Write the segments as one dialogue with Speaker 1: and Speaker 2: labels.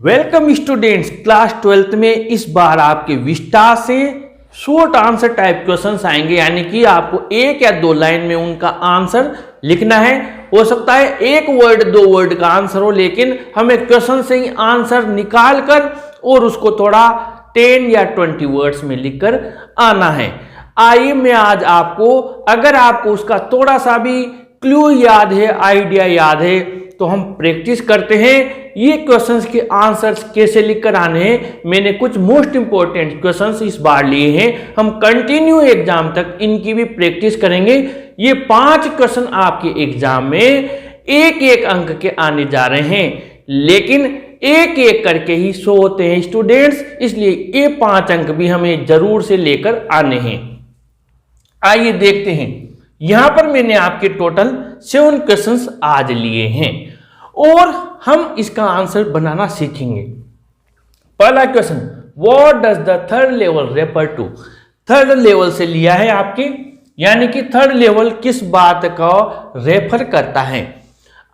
Speaker 1: Welcome students, class 12th में इस बार आपके विस्टा से शॉर्ट आंसर टाइप क्वेश्चंस आएंगे, यानी कि आपको एक या दो लाइन में उनका आंसर लिखना है। हो सकता है एक वर्ड दो वर्ड का आंसर हो, लेकिन हमें क्वेश्चन से ही आंसर निकाल कर और उसको थोड़ा 10 या 20 वर्ड्स में लिखकर आना है। आइए मैं आज आपको, अगर आपको उसका थोड़ा सा भी क्लू याद है, आइडिया याद है, तो हम प्रैक्टिस करते हैं ये क्वेश्चंस के आंसर्स कैसे लिखकर आने हैं। मैंने कुछ मोस्ट इंपॉर्टेंट क्वेश्चंस इस बार लिए हैं, हम कंटिन्यू एग्जाम तक इनकी भी प्रैक्टिस करेंगे। ये 5 क्वेश्चन आपके एग्जाम में एक एक अंक के आने जा रहे हैं, लेकिन एक एक करके ही 100 होते हैं स्टूडेंट्स, इसलिए ये 5 अंक भी हमें जरूर से लेकर आने हैं। आइए देखते हैं। यहां पर मैंने आपके टोटल 7 क्वेश्चंस आज लिए हैं और हम इसका आंसर बनाना सीखेंगे। पहला question, what does the third level refer to. Third level से लिया है आपके, यानी कि थर्ड लेवल किस बात का रेफर करता है।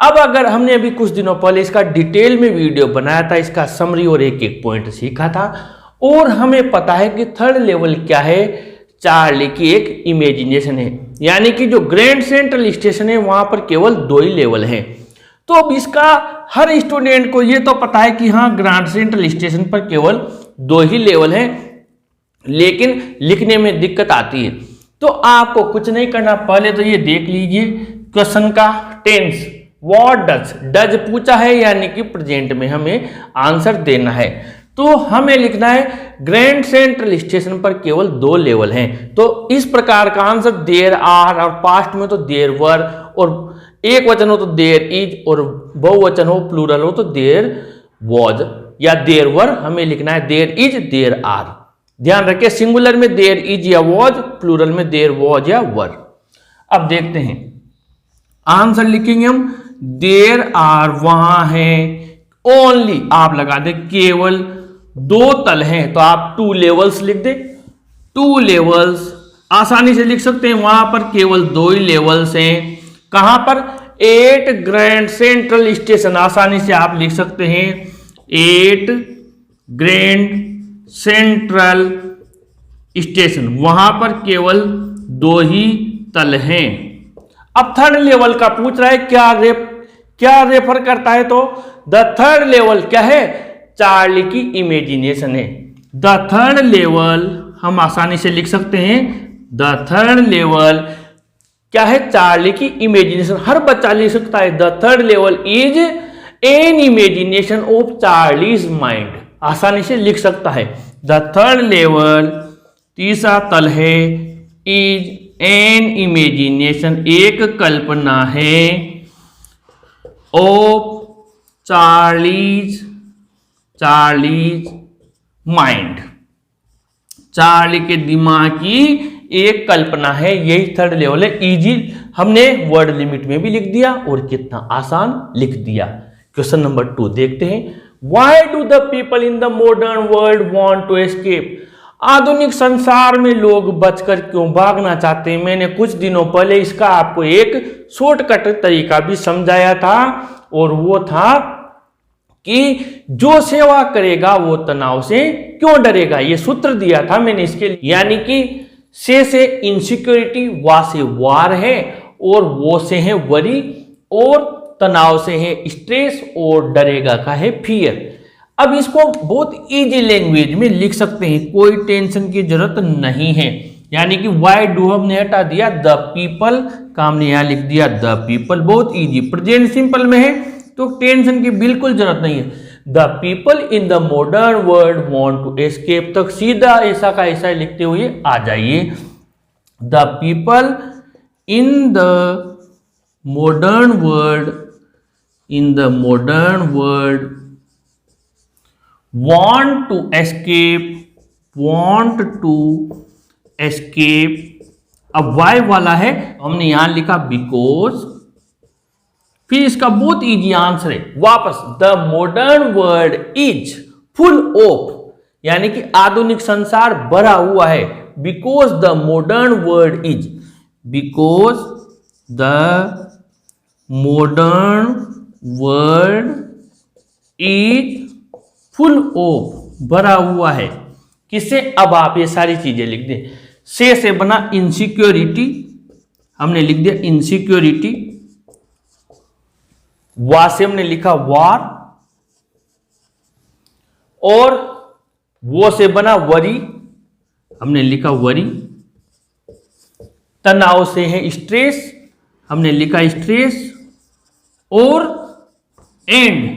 Speaker 1: अब अगर हमने अभी कुछ दिनों पहले इसका डिटेल में वीडियो बनाया था, इसका समरी और एक एक पॉइंट सीखा था, और हमें पता है कि थर्ड लेवल क्या है। चार्ली की एक इमेजिनेशन है, यानी कि जो ग्रैंड सेंट्रल स्टेशन है वहां पर केवल 2 ही लेवल हैं। तो अब इसका हर स्टूडेंट को ये तो पता है कि हाँ, ग्रैंड सेंट्रल स्टेशन पर केवल 2 ही लेवल हैं, लेकिन लिखने में दिक्कत आती है। तो आपको कुछ नहीं करना, पहले तो ये देख लीजिए क्वेश्चन का टेंस। व्हाट डज, डज पूछा है, यानी कि प्रेजेंट में हमें आंसर देना है। तो हमें लिखना है ग्रैंड सेंट्रल स्टेशन पर केवल 2 लेवल हैं। तो इस प्रकार का आंसर देयर आर, और पास्ट में तो देयर वर, और एक वचन हो तो देयर इज, और बहुवचन हो प्लूरल हो तो देयर वॉज या देयर वर। हमें लिखना है देयर इज देयर आर। ध्यान रखिए, सिंगुलर में देयर इज या वॉज, प्लूरल में देयर वॉज या वर। अब देखते हैं आंसर लिखेंगे हम। देयर आर वहां है, ओनली आप लगा दे, केवल 2 तल हैं, तो आप 2 लेवल्स लिख दे। 2 लेवल्स आसानी से लिख सकते हैं, वहां पर केवल 2 ही लेवल्स हैं। कहां पर? 8 ग्रैंड सेंट्रल स्टेशन, आसानी से आप लिख सकते हैं 8 ग्रैंड सेंट्रल स्टेशन, वहां पर केवल 2 ही तल हैं। अब थर्ड लेवल का पूछ रहा है, क्या रेफर करता है, तो द थर्ड लेवल क्या है? चार्ली की इमेजिनेशन है। द थर्ड लेवल हम आसानी से लिख सकते हैं, द थर्ड लेवल क्या है? चार्ली की इमेजिनेशन। हर बच्चा लिख सकता है the third level is an imagination of Charlie's mind, आसानी से लिख सकता है। द थर्ड लेवल, तीसरा तल है, इज एन इमेजिनेशन, एक कल्पना है, ऑफ चार्लीज माइंड, चार्ली के दिमाग की एक कल्पना है, यही थर्ड लेवल है। इजी हमने वर्ड लिमिट में भी लिख दिया और कितना आसान लिख दिया। क्वेश्चन नंबर 2 देखते हैं। Why do the people in the modern world want to escape. आधुनिक संसार में लोग बचकर क्यों भागना चाहते हैं। मैंने कुछ दिनों पहले इसका आपको एक शॉर्टकट तरीका भी समझाया था, और वो था कि जो सेवा करेगा वो तनाव से क्यों डरेगा। ये सूत्र दिया था मैंने इसके लिए, यानी कि से इनसिक्योरिटी, वा से वार है, और वो से है वरी, और तनाव से है स्ट्रेस, और डरेगा का है फियर। अब इसको बहुत इजी लैंग्वेज में लिख सकते हैं, कोई टेंशन की जरूरत नहीं है। यानी कि वाई डू हमने हटा दिया, द पीपल का हमने यहां लिख दिया द पीपल, बहुत इजी। प्रेजेंट सिंपल में है तो टेंशन की बिल्कुल जरूरत नहीं है। The people in the modern world want to escape, तक सीधा ऐसा का ऐसा लिखते हुए आ जाइए। The people in the modern world, in the modern world want to escape। अब why वाला है, हमने यहां लिखा बिकॉज, फिर इसका बहुत इजी आंसर है वापस, the modern world is full of, यानी कि आधुनिक संसार भरा हुआ है। Because the modern world is, because the modern world is full of भरा हुआ है। किससे? अब आप ये सारी चीजें लिख दें। से बना इनसिक्योरिटी, हमने लिख दिया इनसिक्योरिटी। वा से हमने लिखा वार, और वो से बना वरी, हमने लिखा वरी। तनाव से है स्ट्रेस, हमने लिखा स्ट्रेस। और एंड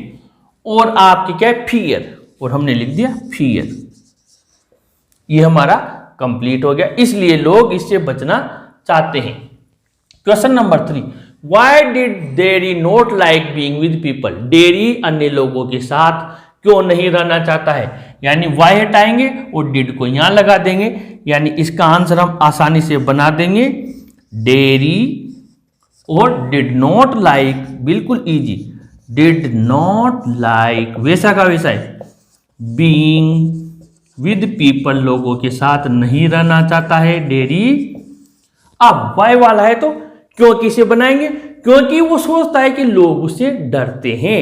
Speaker 1: और आपकी क्या है? फियर, और हमने लिख दिया फियर। ये हमारा कंप्लीट हो गया, इसलिए लोग इससे बचना चाहते हैं। Question number 3, why did dairy not like being with people? Dairy अन्य लोगों के साथ क्यों नहीं रहना चाहता है? यानी वाई हटाएंगे और डिड को यहां लगा देंगे, यानी इसका आंसर हम आसानी से बना देंगे डेरी और डिड नॉट लाइक, बिल्कुल इजी। डिड नॉट लाइक वैसा का वैसा है, बीइंग विद पीपल लोगों के साथ नहीं रहना चाहता है डेरी। अब वाई वाला है तो क्योंकि से बनाएंगे, क्योंकि वो सोचता है कि लोग उससे डरते हैं।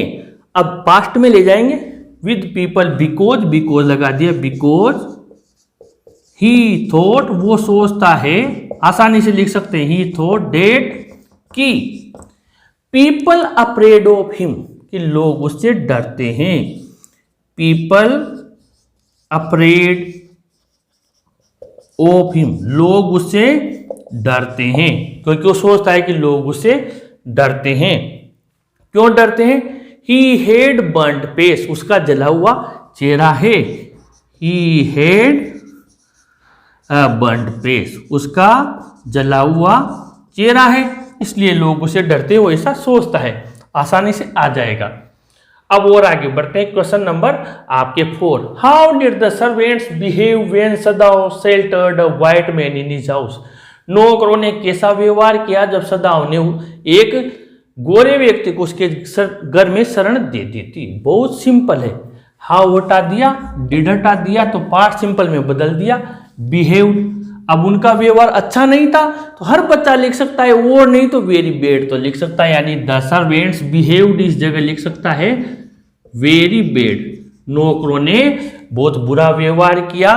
Speaker 1: अब पास्ट में ले जाएंगे, विद पीपल बिकॉज, बिकॉज लगा दिया, बिकॉज ही थॉट, वो सोचता है, आसानी से लिख सकते हैं ही थॉट डेट कि पीपल अफ्रेड ऑफ हिम, कि लोग उससे डरते हैं। पीपल अफ्रेड ऑफ हिम, लोग उससे डरते हैं, क्योंकि वो सोचता है कि लोग उससे डरते हैं। क्यों डरते हैं? ही हैड बर्न्ड फेस, उसका जला हुआ चेहरा है। ही हैड बर्न्ड फेस, उसका जला हुआ चेहरा है, इसलिए लोग उसे डरते हैं, वो ऐसा सोचता है। आसानी से आ जाएगा। अब और आगे बढ़ते हैं। क्वेश्चन नंबर आपके 4, how did the servants behave when सदाव sheltered a white man in his house? नौकरों ने कैसा व्यवहार किया जब सदाव ने एक गोरे व्यक्ति को उसके घर में शरण दे दी थी? बहुत सिंपल है। हाउ हटा दिया, डिड हटा दिया, तो पास्ट सिंपल में बदल दिया बिहेव्ड। अब उनका व्यवहार अच्छा नहीं था तो हर बच्चा लिख सकता है, और नहीं तो वेरी बैड तो लिख सकता है, यानी द सर्वेंट्स बिहेव्ड इस जगह लिख सकता है वेरी बैड। नौकरों ने बहुत बुरा व्यवहार किया।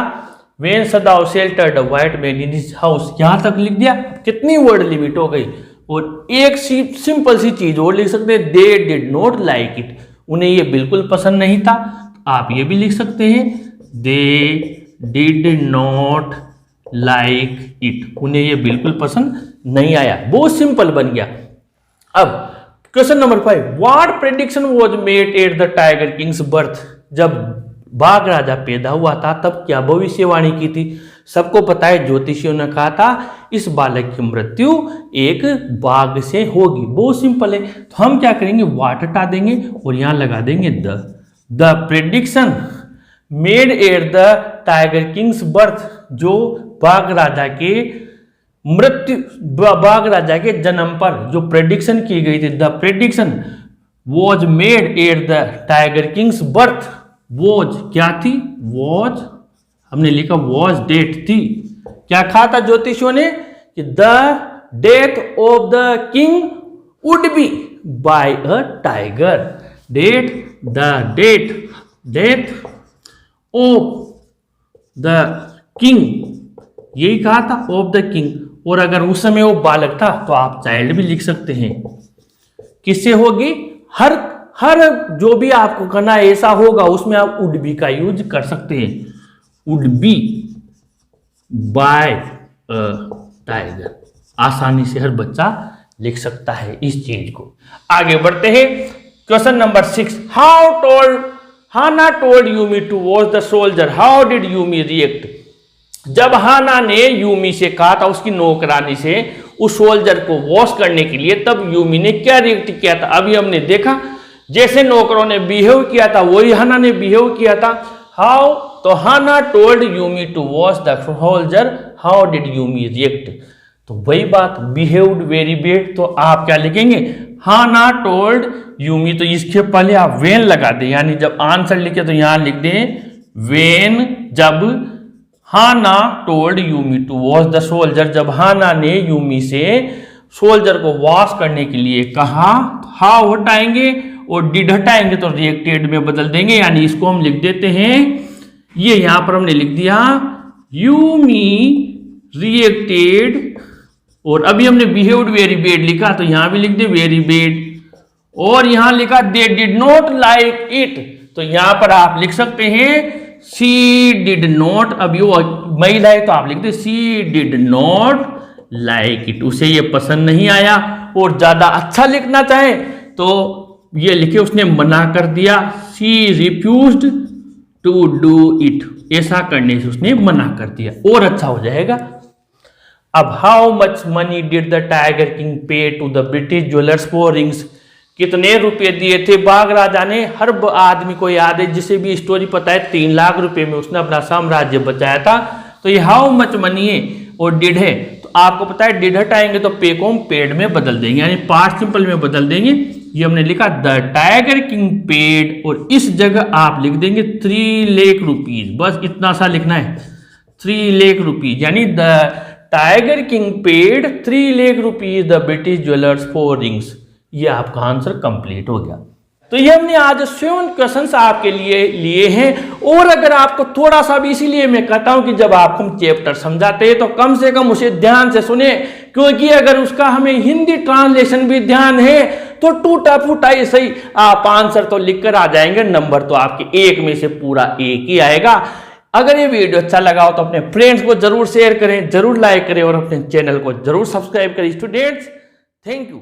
Speaker 1: When सदाव sheltered white man in his house, यहां तक लिख दिया। कितनी वर्ड लिमिट हो गई? और एक सिंपल सी चीज और लिख सकते हैं, they did not like it, उन्हें ये बिल्कुल पसंद नहीं था। आप ये भी लिख सकते हैं, they did not like it, उन्हें ये बिल्कुल पसंद नहीं आया। बहुत सिंपल बन गया। अब question number 5, what prediction was made at the tiger Kings birth? जब बाघ राजा पैदा हुआ था तब क्या भविष्यवाणी की थी? सबको पता है, ज्योतिषियों ने कहा था इस बालक की मृत्यु एक बाघ से होगी। बहुत सिंपल है, तो हम क्या करेंगे, व्हाट हटा देंगे और यहां लगा देंगे the prediction made at the tiger Kings birth, जो बाघ राजा के मृत्यु, बाघ राजा के जन्म पर जो प्रेडिक्शन की गई थी, the prediction was made at the tiger Kings birth. Was क्या थी? वॉज हमने लिखा वॉज डेट थी। क्या कहा था ज्योतिषियों ने कि the death of the king would be by a tiger. Death of the king, यही कहा था, ऑफ द किंग। और अगर उस समय वो बालक था तो आप चाइल्ड भी लिख सकते हैं। किससे होगी? हर जो भी आपको करना ऐसा होगा उसमें आप वुड बी का यूज कर सकते हैं। Would be by a tiger, आसानी से हर बच्चा लिख सकता है इस चीज को। आगे बढ़ते हैं। Question number 6, Hana told Yumi to watch the soldier, how did Yumi react? जब हाना ने यूमी से कहा था, उसकी नौकरानी से, उस सोल्जर को वॉश करने के लिए, तब यूमी ने क्या रिएक्ट किया था? अभी हमने देखा जैसे नौकरों ने बिहेव किया था वही हाना ने बिहेव किया था। हाउ, तो Hana told Yumi to wash the soldier, how did Yumi react? तो वही बात, बिहेव्ड वेरी बैड, तो आप क्या लिखेंगे? हाना टोल्ड यूमी, तो इसके पहले आप वेन लगा दें, यानी जब आंसर लिखे तो यहां लिख दें वेन। जब Hana told Yumi to wash the soldier, जब हाना ने यूमी से सोल्जर को वॉश करने के लिए कहा, हाउ हटाएंगे और डिड हटाएंगे तो रिएक्टेड में बदल देंगे, यानी इसको हम लिख देते हैं, ये यहां पर हमने लिख दिया यूमी रिएक्टेड, और अभी हमने बिहेव्ड वेरी बैड लिखा तो यहां भी लिख दे वेरी बैड, और यहां लिखा they did not like it, तो यहां पर आप लिख सकते हैं सी डिड नॉट, अभी वो महिला है तो आप लिख दे सी डिड नॉट लाइक इट, उसे ये पसंद नहीं आया। और ज्यादा अच्छा लिखना चाहे तो ये लिखे उसने मना कर दिया, सी रिफ्यूज्ड टू डू इट, ऐसा करने से उसने मना कर दिया और अच्छा हो जाएगा। अब how much money did the tiger king pay to the British jewellers for rings, कितने रुपए दिए थे बाघ राजा ने, हर आदमी को याद है जिसे भी स्टोरी पता है 3 लाख रुपए में उसने अपना साम्राज्य बचाया था। तो ये हाउ मच मनी है और डिड है, तो आपको पता है डिड हटाएंगे तो पे को हम पेड में बदल देंगे, यानी पास्ट सिंपल में बदल देंगे। ये हमने लिखा द टाइगर किंग पेड, और इस जगह आप लिख देंगे 3 लाख रुपीज, बस इतना सा लिखना है 3 लाख रुपीज, यानी the tiger king paid 3 lakh rupees the British jewellers for rings. ये आपका आंसर कंप्लीट हो गया। तो ये हमने आज 7 क्वेश्चंस आपके लिए हैं, और अगर आपको थोड़ा सा भी, इसीलिए मैं कहता हूं कि जब आपको हम चैप्टर समझाते हैं तो कम से कम उसे ध्यान से सुने, क्योंकि अगर उसका हमें हिंदी ट्रांसलेशन भी ध्यान है तो टूटा फूटा ही सही आप आंसर तो लिख कर आ जाएंगे, नंबर तो आपके 1 में से पूरा 1 ही आएगा। अगर ये वीडियो अच्छा लगा हो तो अपने फ्रेंड्स को जरूर शेयर करें, जरूर लाइक करें और अपने चैनल को जरूर सब्सक्राइब करें। Students, thank you.